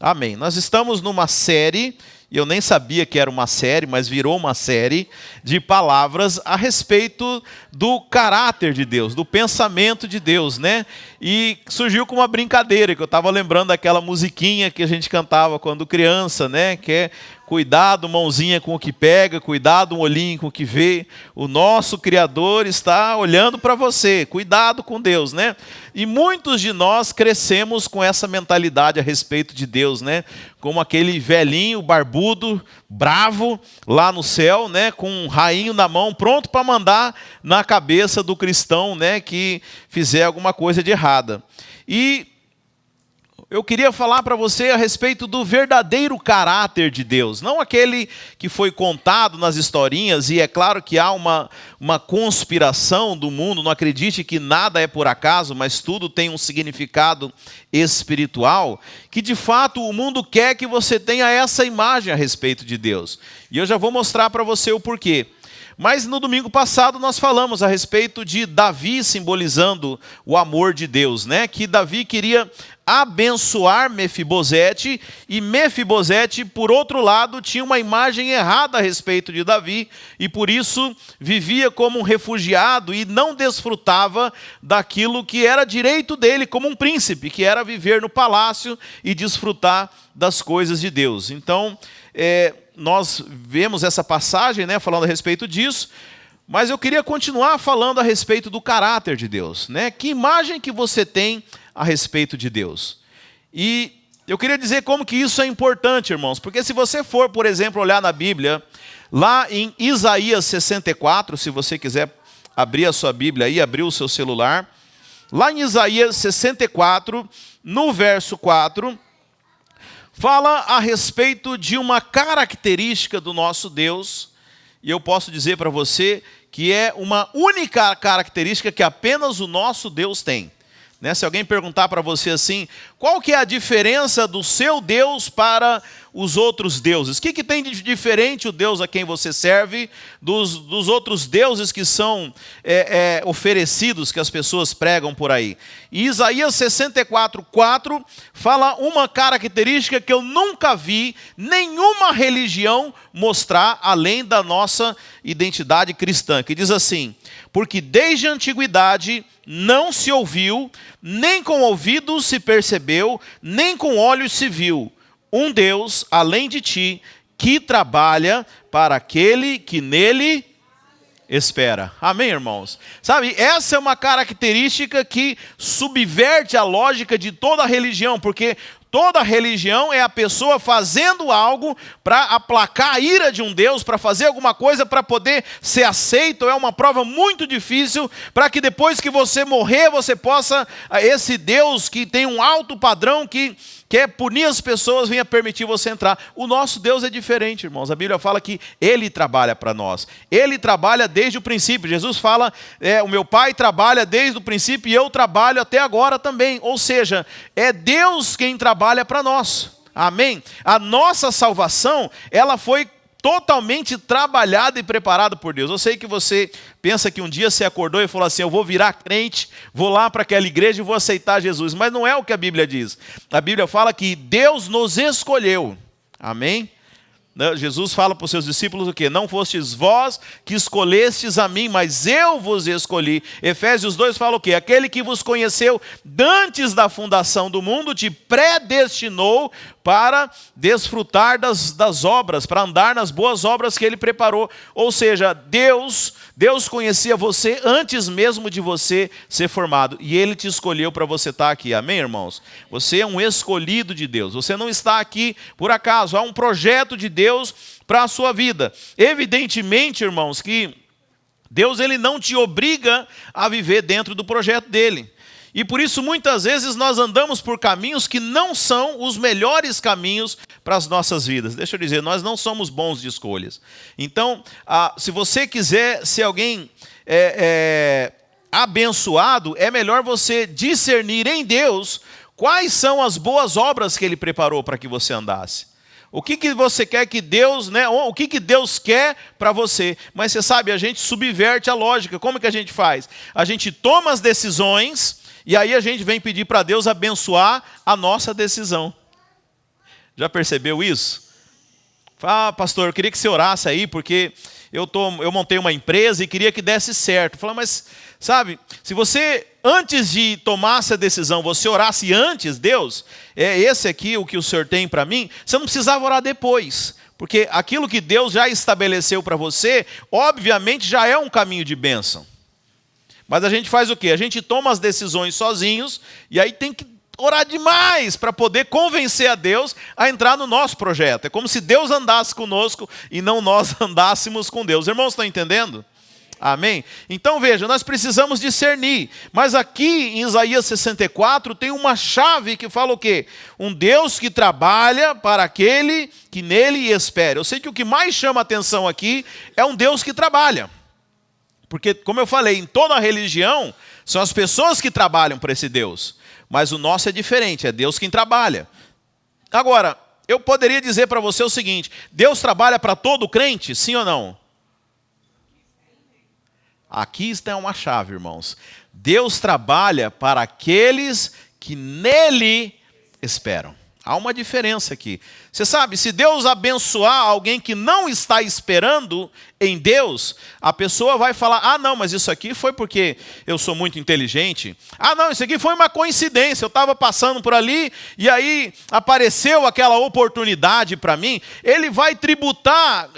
Amém. Nós estamos numa série, e eu nem sabia que era uma série, mas virou uma série de palavras a respeito do caráter de Deus, do pensamento de Deus, né? E surgiu com uma brincadeira, que eu estava lembrando daquela musiquinha que a gente cantava quando criança, né? Que é cuidado, mãozinha com o que pega, cuidado, um olhinho com o que vê. O nosso Criador está olhando para você, cuidado com Deus, né? E muitos de nós crescemos com essa mentalidade a respeito de Deus, né? Como aquele velhinho barbudo, bravo, lá no céu, né? Com um rainho na mão, pronto para mandar na cabeça do cristão, né? Que fizer alguma coisa de errada. E eu queria falar para você a respeito do verdadeiro caráter de Deus. Não aquele que foi contado nas historinhas, e é claro que há uma conspiração do mundo, não acredite que nada é por acaso, mas tudo tem um significado espiritual, que de fato o mundo quer que você tenha essa imagem a respeito de Deus. E eu já vou mostrar para você o porquê. Mas no domingo passado nós falamos a respeito de Davi simbolizando o amor de Deus, né? Que Davi queria abençoar Mefibosete, e Mefibosete, por outro lado, tinha uma imagem errada a respeito de Davi, e por isso vivia como um refugiado e não desfrutava daquilo que era direito dele como um príncipe, que era viver no palácio e desfrutar das coisas de Deus. Então, nós vemos essa passagem, né, falando a respeito disso, mas eu queria continuar falando a respeito do caráter de Deus, né? Que imagem que você tem a respeito de Deus? E eu queria dizer como que isso é importante, irmãos, porque se você for, por exemplo, olhar na Bíblia, lá em Isaías 64, se você quiser abrir a sua Bíblia aí, abrir o seu celular, lá em Isaías 64, no verso 4, fala a respeito de uma característica do nosso Deus, e eu posso dizer para você que é uma única característica que apenas o nosso Deus tem. Né? Se alguém perguntar para você assim, qual que é a diferença do seu Deus para os outros deuses? O que tem de diferente o Deus a quem você serve dos outros deuses que são oferecidos, que as pessoas pregam por aí? E Isaías 64:4 fala uma característica que eu nunca vi nenhuma religião mostrar além da nossa identidade cristã, que diz assim: porque desde a antiguidade não se ouviu, nem com ouvidos se percebeu, nem com olhos se viu, um Deus, além de ti, que trabalha para aquele que nele espera. Amém, irmãos? Sabe, essa é uma característica que subverte a lógica de toda religião, porque toda religião é a pessoa fazendo algo para aplacar a ira de um Deus, para fazer alguma coisa para poder ser aceito. É uma prova muito difícil para que depois que você morrer, você possa, esse Deus que tem um alto padrão, que quer punir as pessoas, venha permitir você entrar. O nosso Deus é diferente, irmãos. A Bíblia fala que Ele trabalha para nós. Ele trabalha desde o princípio. Jesus fala, o meu Pai trabalha desde o princípio e eu trabalho até agora também. Ou seja, é Deus quem trabalha para nós. Amém? A nossa salvação, ela foi totalmente trabalhada e preparada por Deus. Eu sei que você pensa que um dia você acordou e falou assim, eu vou virar crente, vou lá para aquela igreja e vou aceitar Jesus. Mas não é o que a Bíblia diz. A Bíblia fala que Deus nos escolheu. Amém? Jesus fala para os seus discípulos o quê? Não fostes vós que escolhestes a mim, mas eu vos escolhi. Efésios 2 fala o quê? Aquele que vos conheceu antes da fundação do mundo, te predestinou para desfrutar das obras, para andar nas boas obras que Ele preparou. Ou seja, Deus conhecia você antes mesmo de você ser formado. E Ele te escolheu para você estar aqui. Amém, irmãos? Você é um escolhido de Deus. Você não está aqui por acaso. Há um projeto de Deus para a sua vida. Evidentemente, irmãos, que Deus ele não te obriga a viver dentro do projeto dele. E por isso muitas vezes nós andamos por caminhos que não são os melhores caminhos para as nossas vidas. Deixa eu dizer, nós não somos bons de escolhas. Então, se você quiser ser alguém abençoado, é melhor você discernir em Deus quais são as boas obras que Ele preparou para que você andasse. O que você quer que Deus, né? O que Deus quer para você? Mas você sabe, a gente subverte a lógica. Como que a gente faz? A gente toma as decisões e aí a gente vem pedir para Deus abençoar a nossa decisão. Já percebeu isso? Ah, pastor, eu queria que você orasse aí, porque eu montei uma empresa e queria que desse certo. Fala, mas, sabe, se você, antes de tomar essa decisão, você orasse antes, Deus, é esse aqui o que o Senhor tem para mim, você não precisava orar depois. Porque aquilo que Deus já estabeleceu para você, obviamente já é um caminho de bênção. Mas a gente faz o quê? A gente toma as decisões sozinhos e aí tem que orar demais para poder convencer a Deus a entrar no nosso projeto. É como se Deus andasse conosco e não nós andássemos com Deus. Irmãos, estão entendendo? Amém? Então veja, nós precisamos discernir. Mas aqui em Isaías 64 tem uma chave que fala o quê? Um Deus que trabalha para aquele que nele espera. Eu sei que o que mais chama a atenção aqui é um Deus que trabalha. Porque, como eu falei, em toda a religião, são as pessoas que trabalham para esse Deus. Mas o nosso é diferente, é Deus quem trabalha. Agora, eu poderia dizer para você o seguinte: Deus trabalha para todo crente, sim ou não? Aqui está uma chave, irmãos. Deus trabalha para aqueles que nele esperam. Há uma diferença aqui. Você sabe, se Deus abençoar alguém que não está esperando em Deus, a pessoa vai falar, ah não, mas isso aqui foi porque eu sou muito inteligente. Ah não, isso aqui foi uma coincidência, eu estava passando por ali e aí apareceu aquela oportunidade para mim. Ele vai tributar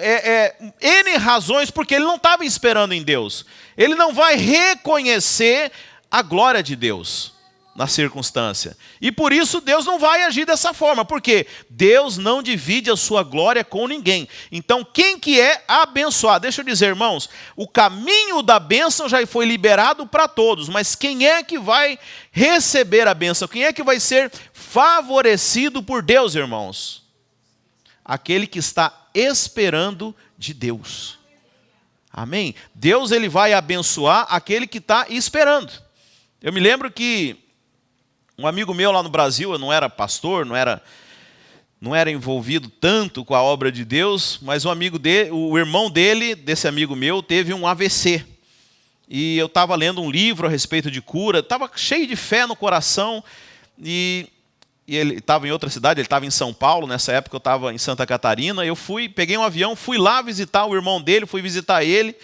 N razões porque ele não estava esperando em Deus. Ele não vai reconhecer a glória de Deus na circunstância. E por isso Deus não vai agir dessa forma. Por quê? Deus não divide a sua glória com ninguém. Então quem que é abençoado? Deixa eu dizer, irmãos, o caminho da bênção já foi liberado para todos, mas quem é que vai receber a bênção? Quem é que vai ser favorecido por Deus, irmãos? Aquele que está esperando de Deus. Amém? Deus ele vai abençoar aquele que está esperando. Eu me lembro que um amigo meu lá no Brasil, eu não era pastor, não era envolvido tanto com a obra de Deus, mas o irmão dele, desse amigo meu, teve um AVC. E eu estava lendo um livro a respeito de cura, estava cheio de fé no coração, e ele estava em outra cidade, ele estava em São Paulo, nessa época eu estava em Santa Catarina, eu peguei um avião, fui lá visitar o irmão dele, fui visitar ele,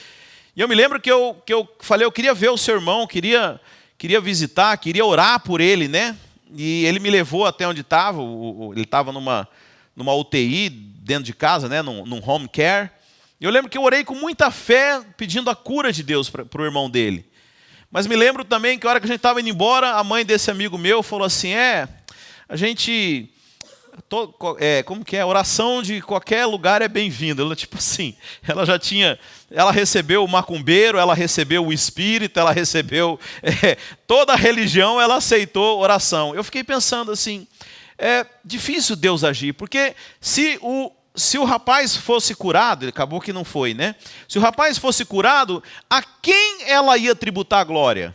e eu me lembro que eu falei, eu queria ver o seu irmão, queria visitar, queria orar por ele, né? E ele me levou até onde estava, ele estava numa UTI dentro de casa, né? Num home care. E eu lembro que eu orei com muita fé, pedindo a cura de Deus para o irmão dele. Mas me lembro também que a hora que a gente estava indo embora, a mãe desse amigo meu falou assim, a gente... como que é? Oração de qualquer lugar é bem-vinda. Ela, tipo assim, ela recebeu o macumbeiro, ela recebeu o espírito, ela recebeu toda a religião, ela aceitou oração. Eu fiquei pensando assim, é difícil Deus agir, porque se o rapaz fosse curado, acabou que não foi, né? Se o rapaz fosse curado, a quem ela ia tributar a glória?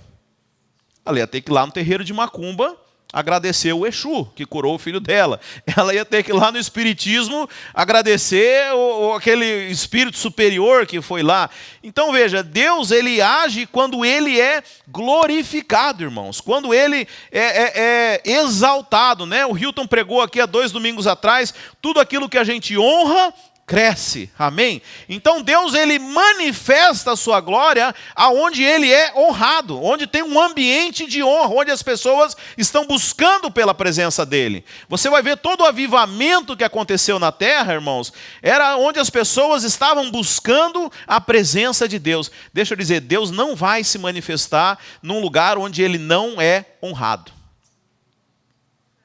Ela ia ter que ir lá no terreiro de macumba, agradecer o Exu, que curou o filho dela. Ela ia ter que ir lá no espiritismo agradecer aquele espírito superior que foi lá. Então veja, Deus ele age quando ele é glorificado, irmãos. Quando ele é exaltado, né? O Hilton pregou aqui há 2 domingos atrás, tudo aquilo que a gente honra, cresce, amém? Então Deus ele manifesta a sua glória aonde ele é honrado, onde tem um ambiente de honra, onde as pessoas estão buscando pela presença dele. Você vai ver todo o avivamento que aconteceu na terra, irmãos, era onde as pessoas estavam buscando a presença de Deus. Deixa eu dizer, Deus não vai se manifestar num lugar onde ele não é honrado.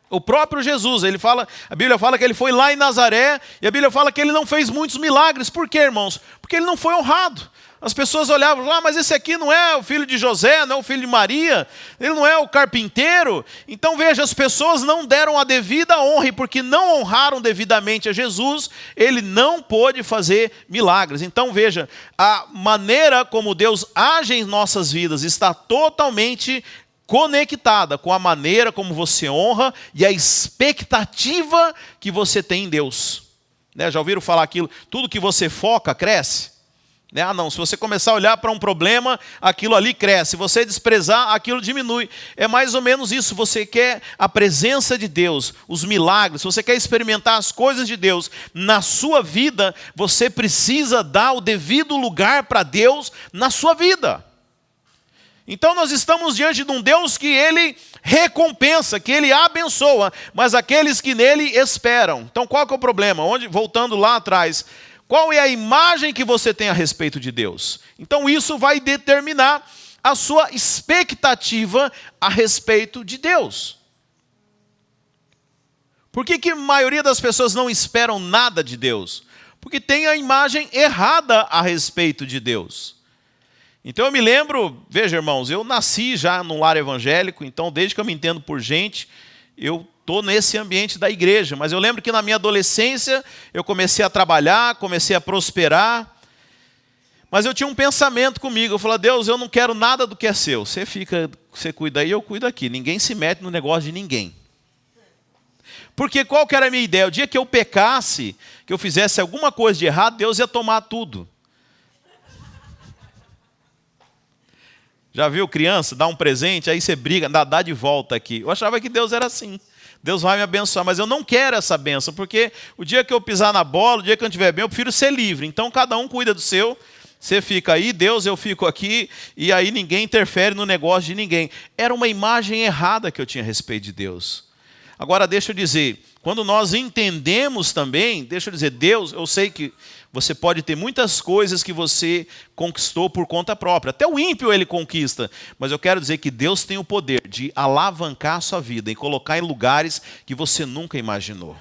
O próprio Jesus, a Bíblia fala que ele foi lá em Nazaré, e a Bíblia fala que ele não fez muitos milagres. Por quê, irmãos? Porque ele não foi honrado. As pessoas olhavam, mas esse aqui não é o filho de José, não é o filho de Maria, ele não é o carpinteiro. Então veja, as pessoas não deram a devida honra, e porque não honraram devidamente a Jesus, ele não pôde fazer milagres. Então veja, a maneira como Deus age em nossas vidas está totalmente conectada com a maneira como você honra e a expectativa que você tem em Deus. Né? Já ouviram falar aquilo? Tudo que você foca, cresce. Né? Ah, não, se você começar a olhar para um problema, aquilo ali cresce. Se você desprezar, aquilo diminui. É mais ou menos isso. Você quer a presença de Deus, os milagres, se você quer experimentar as coisas de Deus na sua vida, você precisa dar o devido lugar para Deus na sua vida. Então nós estamos diante de um Deus que Ele recompensa, que Ele abençoa, mas aqueles que nele esperam. Então qual que é o problema? Voltando lá atrás, qual é a imagem que você tem a respeito de Deus? Então isso vai determinar a sua expectativa a respeito de Deus. Por que a maioria das pessoas não esperam nada de Deus? Porque tem a imagem errada a respeito de Deus. Então eu me lembro, veja irmãos, eu nasci já num lar evangélico, então desde que eu me entendo por gente, eu estou nesse ambiente da igreja. Mas eu lembro que na minha adolescência eu comecei a trabalhar, comecei a prosperar. Mas eu tinha um pensamento comigo, eu falei, Deus, eu não quero nada do que é seu. Você cuida aí, eu cuido aqui. Ninguém se mete no negócio de ninguém. Porque qual que era a minha ideia? O dia que eu pecasse, que eu fizesse alguma coisa de errado, Deus ia tomar tudo. Já viu criança, dá um presente, aí você briga, dá de volta aqui. Eu achava que Deus era assim. Deus vai me abençoar, mas eu não quero essa bênção, porque o dia que eu pisar na bola, o dia que eu não estiver bem, eu prefiro ser livre. Então cada um cuida do seu, você fica aí, Deus, eu fico aqui, e aí ninguém interfere no negócio de ninguém. Era uma imagem errada que eu tinha a respeito de Deus. Agora deixa eu dizer, quando nós entendemos também, deixa eu dizer, Deus, eu sei que você pode ter muitas coisas que você conquistou por conta própria. Até o ímpio ele conquista. Mas eu quero dizer que Deus tem o poder de alavancar a sua vida e colocar em lugares que você nunca imaginou.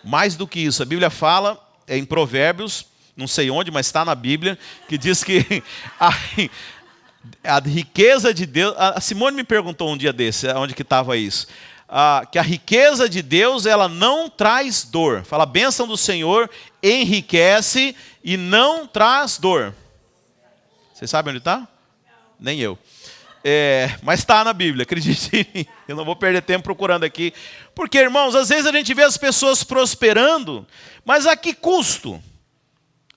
Mais do que isso, a Bíblia fala em Provérbios, não sei onde, mas está na Bíblia, que diz que a riqueza de Deus... A Simone me perguntou um dia desse, onde que estava isso. Que a riqueza de Deus, ela não traz dor. Fala, a bênção do Senhor enriquece e não traz dor. Vocês sabem onde está? Nem eu. Mas está na Bíblia, acredite em mim. Eu não vou perder tempo procurando aqui. Porque, irmãos, às vezes a gente vê as pessoas prosperando, mas a que custo?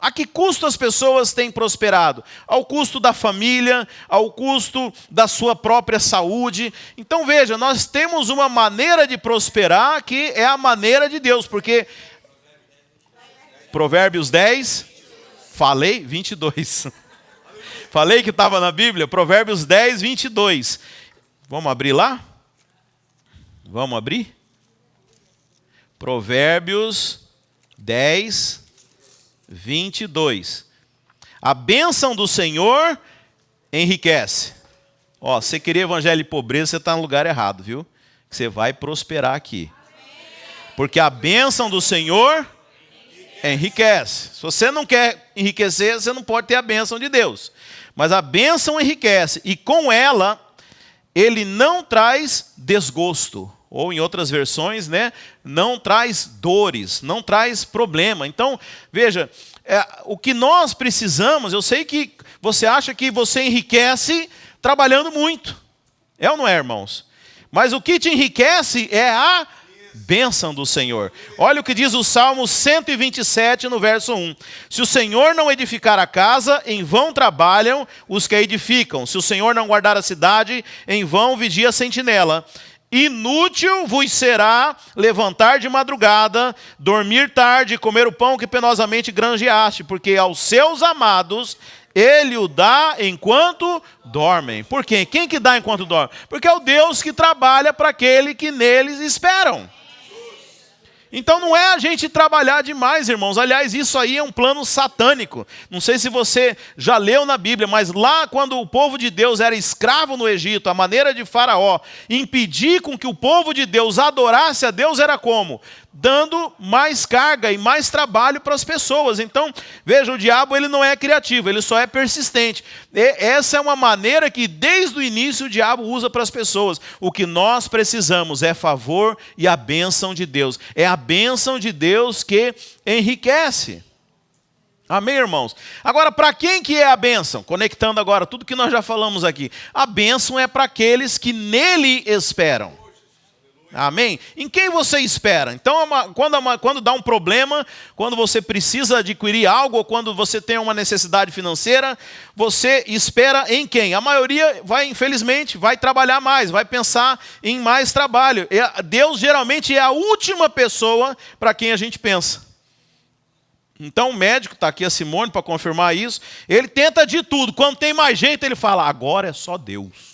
A que custo as pessoas têm prosperado? Ao custo da família, ao custo da sua própria saúde. Então veja, nós temos uma maneira de prosperar que é a maneira de Deus. Porque Provérbios 10, falei 22. Falei que estava na Bíblia, Provérbios 10, 22. Vamos abrir lá? Vamos abrir? Provérbios 10, 22. A bênção do Senhor enriquece. Você queria evangelho de pobreza, você está no lugar errado, viu? Você vai prosperar aqui. Porque a bênção do Senhor enriquece. Se você não quer enriquecer, você não pode ter a bênção de Deus. Mas a bênção enriquece. E com ela, ele não traz desgosto. Ou em outras versões, né, não traz dores, não traz problema. Então, veja, o que nós precisamos, eu sei que você acha que você enriquece trabalhando muito. É ou não é, irmãos? Mas o que te enriquece é a bênção do Senhor. Olha o que diz o Salmo 127, no verso 1. Se o Senhor não edificar a casa, em vão trabalham os que a edificam. Se o Senhor não guardar a cidade, em vão vigia a sentinela. Inútil vos será levantar de madrugada, dormir tarde e comer o pão que penosamente granjeaste, porque aos seus amados ele o dá enquanto dormem. Por quê? Quem que dá enquanto dorme? Porque é o Deus que trabalha para aquele que neles esperam. Então não é a gente trabalhar demais, irmãos. Aliás, isso aí é um plano satânico. Não sei se você já leu na Bíblia, mas lá quando o povo de Deus era escravo no Egito, a maneira de Faraó impedir com que o povo de Deus adorasse a Deus era como? Dando mais carga e mais trabalho para as pessoas. Então, veja, o diabo ele não é criativo, ele só é persistente. Essa é uma maneira que desde o início o diabo usa para as pessoas. O que nós precisamos é favor e a bênção de Deus. É a bênção de Deus que enriquece. Amém, irmãos? Agora, para quem que é a bênção? Conectando agora tudo que nós já falamos aqui. A bênção é para aqueles que nele esperam. Amém? Em quem você espera? Então, quando dá um problema, quando você precisa adquirir algo, ou quando você tem uma necessidade financeira, você espera em quem? A maioria vai, infelizmente, vai trabalhar mais, vai pensar em mais trabalho. Deus geralmente é a última pessoa para quem a gente pensa. Então o médico, está aqui a Simone para confirmar isso, ele tenta de tudo. Quando tem mais gente, ele fala, agora é só Deus.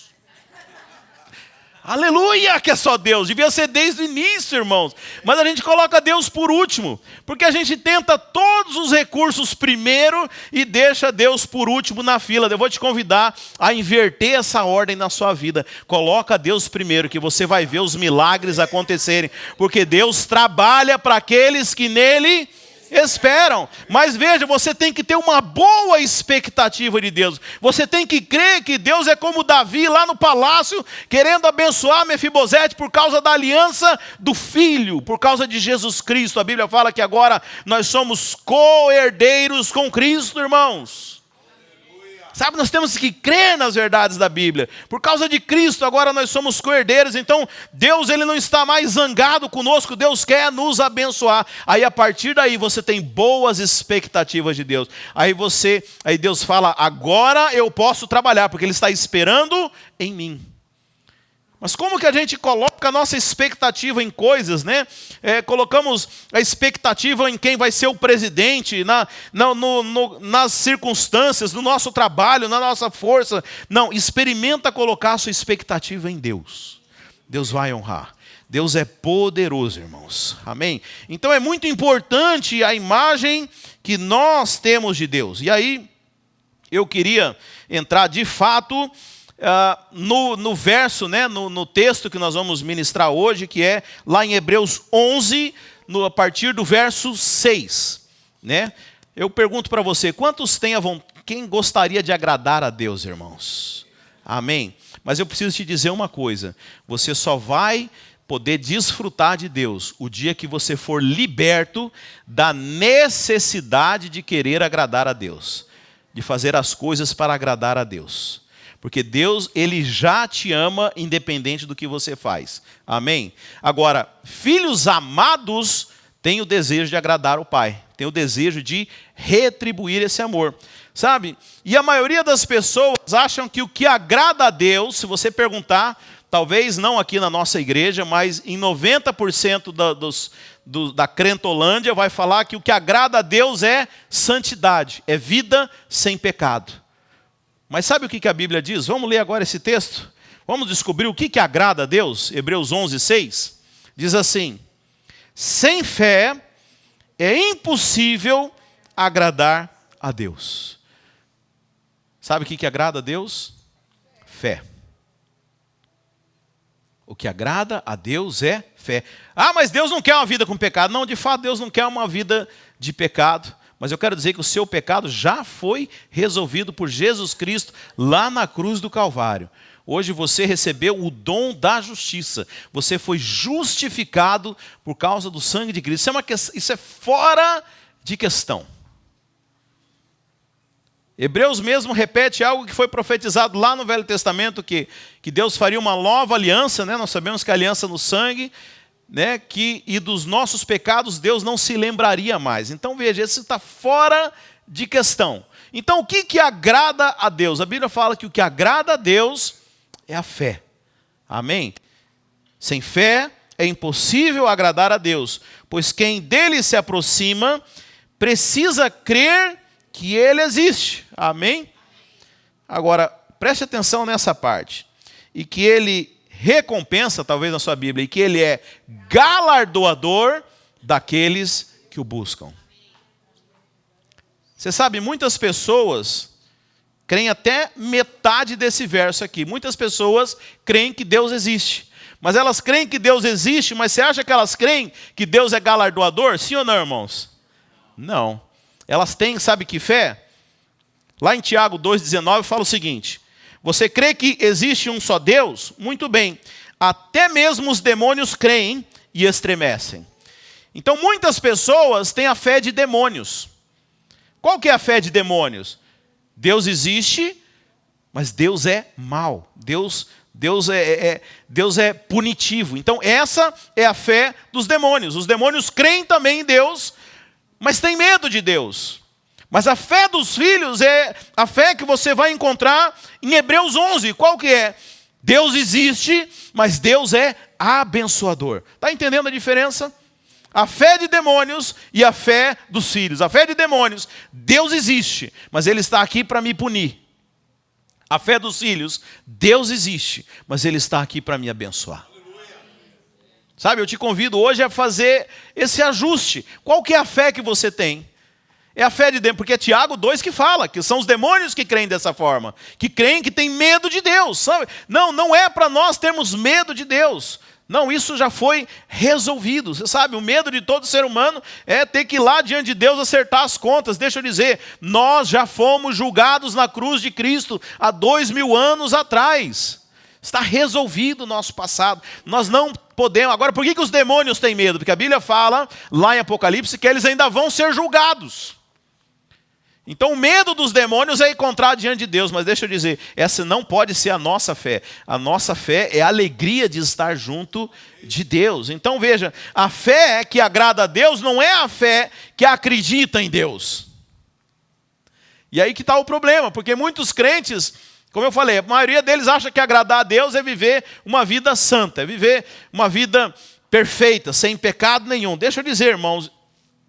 Aleluia, que é só Deus. Devia ser desde o início, irmãos. Mas a gente coloca Deus por último. Porque a gente tenta todos os recursos primeiro e deixa Deus por último na fila. Eu vou te convidar a inverter essa ordem na sua vida. Coloca Deus primeiro, que você vai ver os milagres acontecerem. Porque Deus trabalha para aqueles que nele esperam. Mas veja, você tem que ter uma boa expectativa de Deus. Você tem que crer que Deus é como Davi lá no palácio, querendo abençoar Mefibosete por causa da aliança do filho, por causa de Jesus Cristo. A Bíblia fala que agora nós somos co-herdeiros com Cristo, irmãos. Sabe, nós temos que crer nas verdades da Bíblia. Por causa de Cristo, agora nós somos co-herdeiros. Então, Deus, ele não está mais zangado conosco. Deus quer nos abençoar. Aí, a partir daí, você tem boas expectativas de Deus. Aí Deus fala, agora eu posso trabalhar, porque Ele está esperando em mim. Mas como que a gente coloca a nossa expectativa em coisas, né? Colocamos a expectativa em quem vai ser o presidente, nas circunstâncias, no nosso trabalho, na nossa força. Não, experimenta colocar a sua expectativa em Deus. Deus vai honrar. Deus é poderoso, irmãos. Amém? Então é muito importante a imagem que nós temos de Deus. E aí, eu queria entrar de fato no verso, né, no texto que nós vamos ministrar hoje, que é lá em Hebreus 11, a partir do verso 6. Né? Eu pergunto para você, quantos quem gostaria de agradar a Deus, irmãos? Amém? Mas eu preciso te dizer uma coisa, você só vai poder desfrutar de Deus o dia que você for liberto da necessidade de querer agradar a Deus, de fazer as coisas para agradar a Deus. Porque Deus, Ele já te ama independente do que você faz. Amém? Agora, filhos amados têm o desejo de agradar o Pai. Têm o desejo de retribuir esse amor. Sabe? E a maioria das pessoas acham que o que agrada a Deus, se você perguntar, talvez não aqui na nossa igreja, mas em 90% da crentolândia vai falar que o que agrada a Deus é santidade, é vida sem pecado. Mas sabe o que a Bíblia diz? Vamos ler agora esse texto? Vamos descobrir o que agrada a Deus? Hebreus 11, 6. Diz assim, sem fé é impossível agradar a Deus. Sabe o que agrada a Deus? Fé. O que agrada a Deus é fé. Ah, mas Deus não quer uma vida com pecado. Não, de fato, Deus não quer uma vida de pecado. Mas eu quero dizer que o seu pecado já foi resolvido por Jesus Cristo lá na cruz do Calvário. Hoje você recebeu o dom da justiça. Você foi justificado por causa do sangue de Cristo. Isso é fora de questão. Hebreus mesmo repete algo que foi profetizado lá no Velho Testamento, que Deus faria uma nova aliança, né? Nós sabemos que a aliança no sangue, né, e dos nossos pecados Deus não se lembraria mais. Então veja, isso está fora de questão. Então o que agrada a Deus? A Bíblia fala que o que agrada a Deus é a fé. Amém? Sem fé é impossível agradar a Deus, pois quem dele se aproxima precisa crer que ele existe. Amém? Agora, preste atenção nessa parte. E que ele recompensa, talvez na sua Bíblia, e que ele é galardoador daqueles que o buscam. Você sabe, muitas pessoas creem até metade desse verso aqui. Muitas pessoas creem que Deus existe. Mas elas creem que Deus existe, mas você acha que elas creem que Deus é galardoador? Sim ou não, irmãos? Não. Elas têm, sabe que fé? Lá em Tiago 2,19 fala o seguinte: você crê que existe um só Deus? Muito bem. Até mesmo os demônios creem e estremecem. Então muitas pessoas têm a fé de demônios. Qual que é a fé de demônios? Deus existe, mas Deus é mau. Deus Deus é punitivo. Então essa é a fé dos demônios. Os demônios creem também em Deus, mas têm medo de Deus. Mas a fé dos filhos é a fé que você vai encontrar em Hebreus 11. Qual que é? Deus existe, mas Deus é abençoador. Está entendendo a diferença? A fé de demônios e a fé dos filhos. A fé de demônios, Deus existe, mas Ele está aqui para me punir. A fé dos filhos, Deus existe, mas Ele está aqui para me abençoar. Sabe, eu te convido hoje a fazer esse ajuste. Qual que é a fé que você tem? É a fé de demônios, porque é Tiago 2 que fala, que são os demônios que creem dessa forma, que creem que têm medo de Deus, sabe? Não é para nós termos medo de Deus. Não, isso já foi resolvido. Você sabe, o medo de todo ser humano é ter que ir lá diante de Deus acertar as contas. Deixa eu dizer, nós já fomos julgados na cruz de Cristo há 2000 anos atrás. Está resolvido o nosso passado. Nós não podemos. Agora, por que os demônios têm medo? Porque a Bíblia fala, lá em Apocalipse, que eles ainda vão ser julgados. Então o medo dos demônios é encontrar diante de Deus, mas deixa eu dizer, essa não pode ser a nossa fé. A nossa fé é a alegria de estar junto de Deus. Então veja, a fé que agrada a Deus não é a fé que acredita em Deus. E aí que está o problema, porque muitos crentes, como eu falei, a maioria deles acha que agradar a Deus é viver uma vida santa, é viver uma vida perfeita, sem pecado nenhum. Deixa eu dizer, irmãos,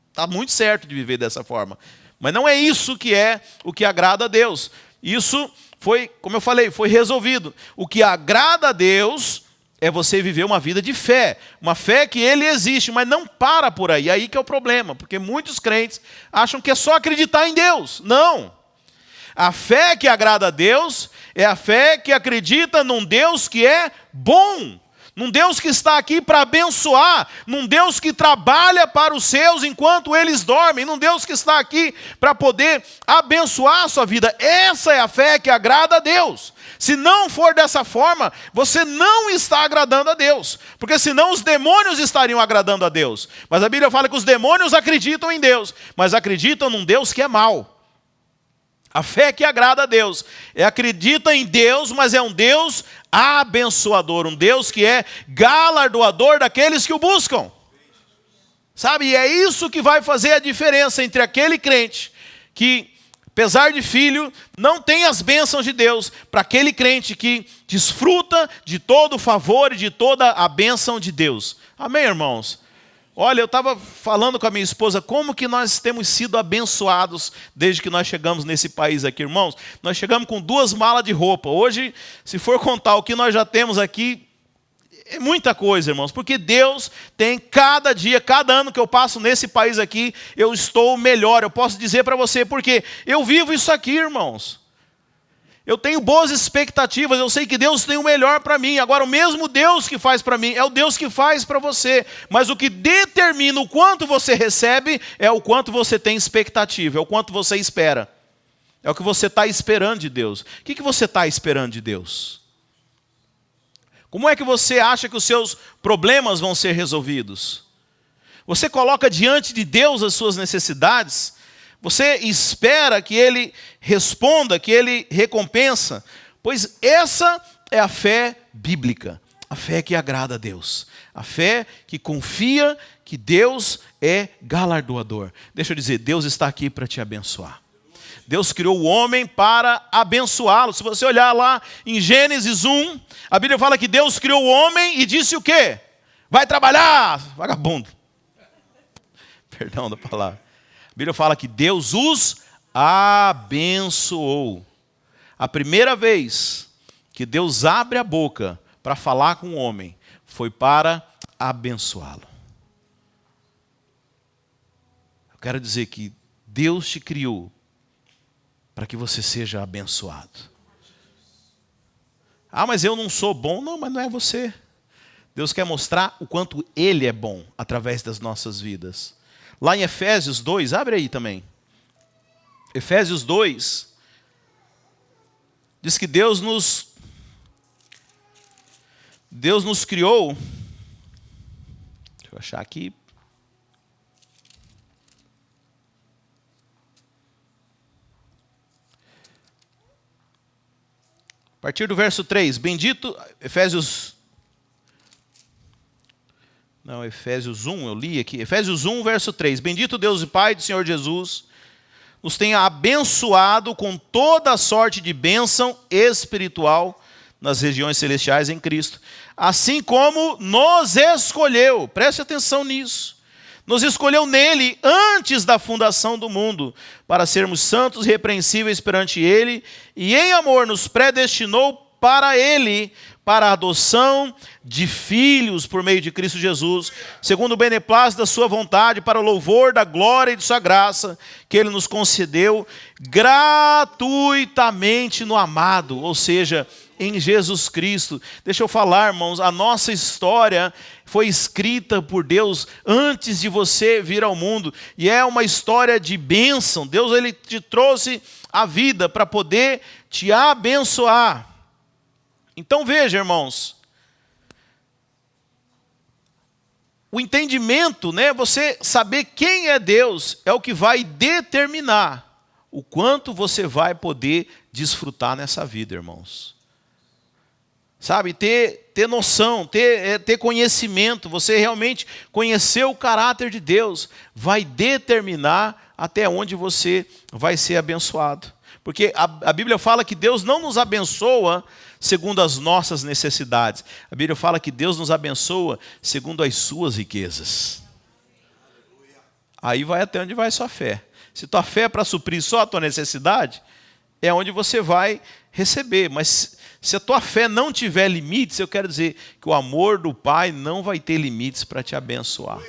está muito certo de viver dessa forma. Mas não é isso que é o que agrada a Deus. Isso foi, como eu falei, foi resolvido. O que agrada a Deus é você viver uma vida de fé. Uma fé que Ele existe, mas não para por aí. Aí que é o problema, porque muitos crentes acham que é só acreditar em Deus. Não. A fé que agrada a Deus é a fé que acredita num Deus que é bom. Num Deus que está aqui para abençoar, num Deus que trabalha para os seus enquanto eles dormem, num Deus que está aqui para poder abençoar a sua vida. Essa é a fé que agrada a Deus. Se não for dessa forma, você não está agradando a Deus, porque senão os demônios estariam agradando a Deus. Mas a Bíblia fala que os demônios acreditam em Deus, mas acreditam num Deus que é mau. A fé que agrada a Deus acredita em Deus, mas é um Deus abençoador, um Deus que é galardoador daqueles que o buscam. Sabe, e é isso que vai fazer a diferença entre aquele crente que, apesar de filho, não tem as bênçãos de Deus, para aquele crente que desfruta de todo o favor e de toda a bênção de Deus. Amém, irmãos? Olha, eu estava falando com a minha esposa como que nós temos sido abençoados desde que nós chegamos nesse país aqui, irmãos. Nós chegamos com 2 malas de roupa. Hoje, se for contar o que nós já temos aqui, é muita coisa, irmãos. Porque Deus tem cada dia, cada ano que eu passo nesse país aqui, eu estou melhor. Eu posso dizer para você, porque eu vivo isso aqui, irmãos. Eu tenho boas expectativas, eu sei que Deus tem o melhor para mim. Agora, o mesmo Deus que faz para mim é o Deus que faz para você. Mas o que determina o quanto você recebe é o quanto você tem expectativa, é o quanto você espera. É o que você está esperando de Deus. O que você está esperando de Deus? Como é que você acha que os seus problemas vão ser resolvidos? Você coloca diante de Deus as suas necessidades? Você espera que Ele responda, que Ele recompensa? Pois essa é a fé bíblica, a fé que agrada a Deus, a fé que confia que Deus é galardoador. Deixa eu dizer, Deus está aqui para te abençoar. Deus criou o homem para abençoá-lo. Se você olhar lá em Gênesis 1, a Bíblia fala que Deus criou o homem e disse o quê? Vai trabalhar, vagabundo. Perdão da palavra. A Bíblia fala que Deus os abençoou. A primeira vez que Deus abre a boca para falar com o homem foi para abençoá-lo. Eu quero dizer que Deus te criou para que você seja abençoado. Ah, mas eu não sou bom. Não, mas não é você. Deus quer mostrar o quanto Ele é bom através das nossas vidas. Lá em Efésios 2, abre aí também. Efésios 2, diz que Deus nos criou. Deixa eu achar aqui. A partir do verso 3. Bendito, Efésios 1, eu li aqui. Efésios 1, verso 3. Bendito Deus e Pai do Senhor Jesus, nos tenha abençoado com toda a sorte de bênção espiritual nas regiões celestiais em Cristo. Assim como nos escolheu, preste atenção nisso, nos escolheu nele antes da fundação do mundo, para sermos santos e irrepreensíveis perante ele, e em amor nos predestinou para ele, para a adoção de filhos por meio de Cristo Jesus, segundo o beneplácito da sua vontade, para o louvor da glória e de sua graça, que ele nos concedeu gratuitamente no amado, ou seja, em Jesus Cristo. Deixa eu falar, irmãos, a nossa história foi escrita por Deus antes de você vir ao mundo, e é uma história de bênção. Deus, ele te trouxe a vida para poder te abençoar. Então veja, irmãos, o entendimento, você saber quem é Deus, é o que vai determinar o quanto você vai poder desfrutar nessa vida, irmãos. Sabe, ter noção, ter conhecimento, você realmente conhecer o caráter de Deus, vai determinar até onde você vai ser abençoado. Porque a Bíblia fala que Deus não nos abençoa segundo as nossas necessidades. A Bíblia fala que Deus nos abençoa segundo as suas riquezas. Aí vai até onde vai sua fé. Se tua fé é para suprir só a tua necessidade, é onde você vai receber. Mas se a tua fé não tiver limites, eu quero dizer que o amor do Pai não vai ter limites para te abençoar.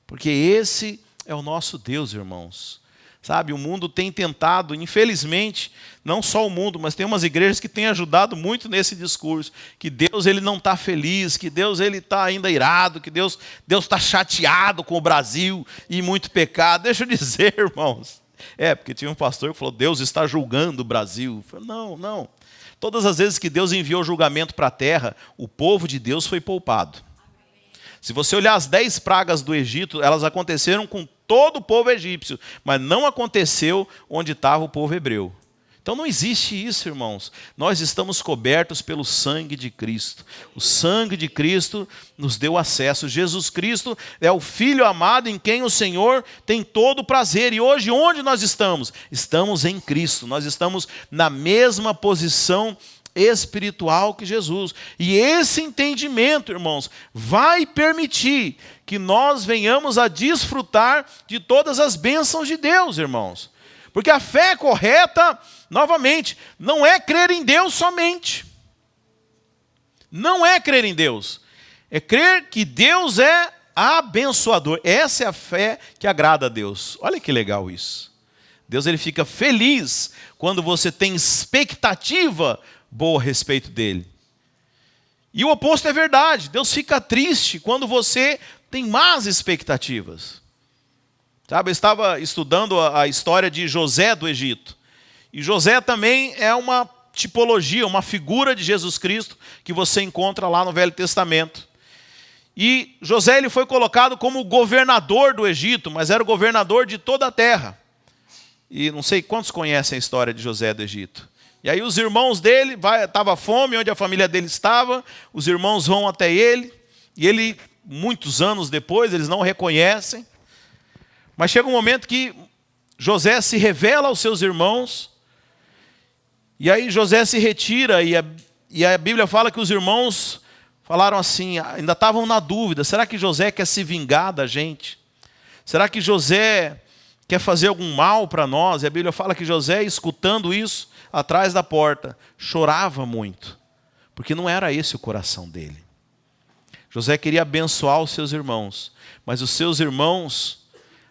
Porque esse é o nosso Deus, irmãos. Sabe, o mundo tem tentado, infelizmente, não só o mundo, mas tem umas igrejas que têm ajudado muito nesse discurso, que Deus ele não está feliz, que Deus ele está ainda irado, que Deus está chateado com o Brasil e muito pecado. Deixa eu dizer, irmãos, porque tinha um pastor que falou, Deus está julgando o Brasil. Eu falei, não. Todas as vezes que Deus enviou julgamento para a terra, o povo de Deus foi poupado. Se você olhar as 10 pragas do Egito, elas aconteceram com todo o povo egípcio, mas não aconteceu onde estava o povo hebreu. Então não existe isso, irmãos. Nós estamos cobertos pelo sangue de Cristo. O sangue de Cristo nos deu acesso. Jesus Cristo é o Filho amado em quem o Senhor tem todo o prazer. E hoje, onde nós estamos? Estamos em Cristo. Nós estamos na mesma posição espiritual que Jesus. E esse entendimento, irmãos, vai permitir que nós venhamos a desfrutar de todas as bênçãos de Deus, irmãos. Porque a fé correta, novamente, não é crer em Deus somente. Não é crer em Deus. É crer que Deus é abençoador. Essa é a fé que agrada a Deus. Olha que legal isso. Deus ele fica feliz quando você tem expectativa boa a respeito dele. E o oposto é verdade. Deus fica triste quando você tem más expectativas. Sabe, eu estava estudando a história de José do Egito. E José também é uma tipologia, uma figura de Jesus Cristo que você encontra lá no Velho Testamento. E José ele foi colocado como governador do Egito, mas era o governador de toda a terra. E não sei quantos conhecem a história de José do Egito. E aí os irmãos dele, estava fome onde a família dele estava, os irmãos vão até ele, e ele, muitos anos depois, eles não o reconhecem. Mas chega um momento que José se revela aos seus irmãos, e aí José se retira, e a Bíblia fala que os irmãos falaram assim, ainda estavam na dúvida, será que José quer se vingar da gente? Será que José quer fazer algum mal para nós? E a Bíblia fala que José, escutando isso, atrás da porta, chorava muito, porque não era esse o coração dele. José queria abençoar os seus irmãos, mas os seus irmãos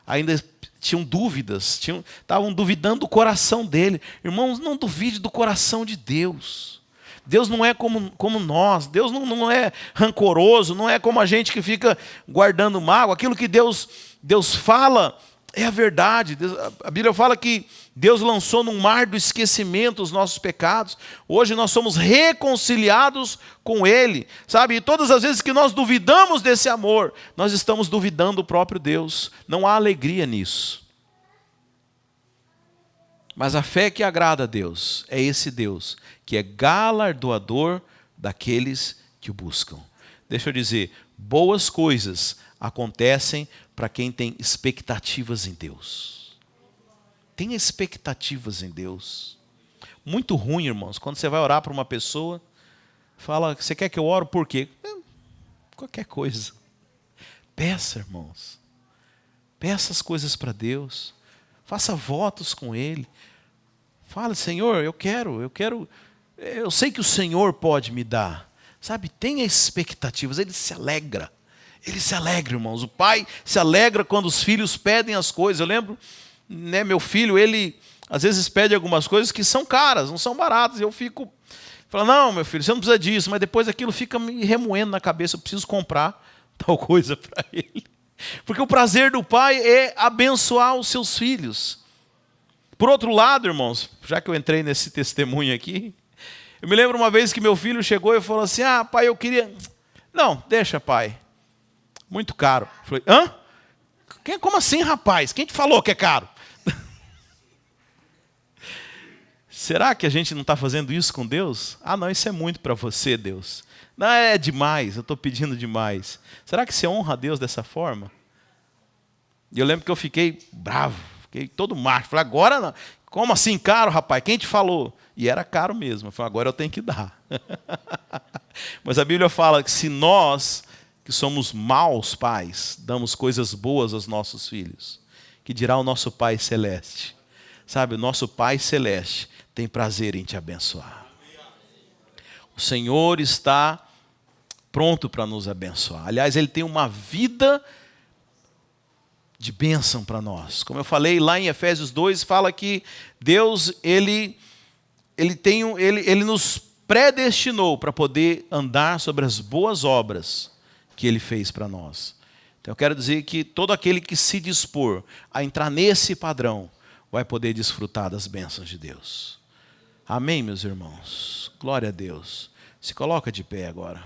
ainda tinham dúvidas, estavam duvidando do coração dele. Irmãos, não duvide do coração de Deus. Deus não é como nós, Deus não é rancoroso, não é como a gente que fica guardando mágoa. Aquilo que Deus fala é a verdade. A Bíblia fala que Deus lançou no mar do esquecimento os nossos pecados. Hoje nós somos reconciliados com Ele, sabe? E todas as vezes que nós duvidamos desse amor, nós estamos duvidando do próprio Deus. Não há alegria nisso. Mas a fé que agrada a Deus é esse Deus que é galardoador daqueles que o buscam. Deixa eu dizer, boas coisas acontecem para quem tem expectativas em Deus. Tenha expectativas em Deus. Muito ruim, irmãos, quando você vai orar para uma pessoa, fala, você quer que eu ore por quê? Qualquer coisa. Peça, irmãos. Peça as coisas para Deus. Faça votos com Ele. Fala, Senhor, eu sei que o Senhor pode me dar. Sabe, tenha expectativas. Ele se alegra. Ele se alegra, irmãos. O pai se alegra quando os filhos pedem as coisas. Eu lembro, né, meu filho, ele às vezes pede algumas coisas que são caras, não são baratas. E eu fico falando, não, meu filho, você não precisa disso. Mas depois aquilo fica me remoendo na cabeça. Eu preciso comprar tal coisa para ele. Porque o prazer do pai é abençoar os seus filhos. Por outro lado, irmãos, já que eu entrei nesse testemunho aqui, eu me lembro uma vez que meu filho chegou e falou assim, pai, eu queria... Não, deixa, pai. Muito caro. Eu falei, hã? Como assim, rapaz? Quem te falou que é caro? Será que a gente não está fazendo isso com Deus? Não, isso é muito para você, Deus. Não, é demais, eu estou pedindo demais. Será que você honra a Deus dessa forma? E eu lembro que eu fiquei bravo, fiquei todo macho. Falei, agora não. Como assim caro, rapaz? Quem te falou? E era caro mesmo. Eu falei, agora eu tenho que dar. Mas a Bíblia fala que se nós, que somos maus pais, damos coisas boas aos nossos filhos, que dirá o nosso Pai Celeste. Sabe, o nosso Pai Celeste tem prazer em te abençoar. O Senhor está pronto para nos abençoar. Aliás, Ele tem uma vida de bênção para nós. Como eu falei lá em Efésios 2, fala que Deus, Ele nos predestinou para poder andar sobre as boas obras que Ele fez para nós. Então eu quero dizer que todo aquele que se dispor a entrar nesse padrão vai poder desfrutar das bênçãos de Deus. Amém, meus irmãos? Glória a Deus. Se coloca de pé agora.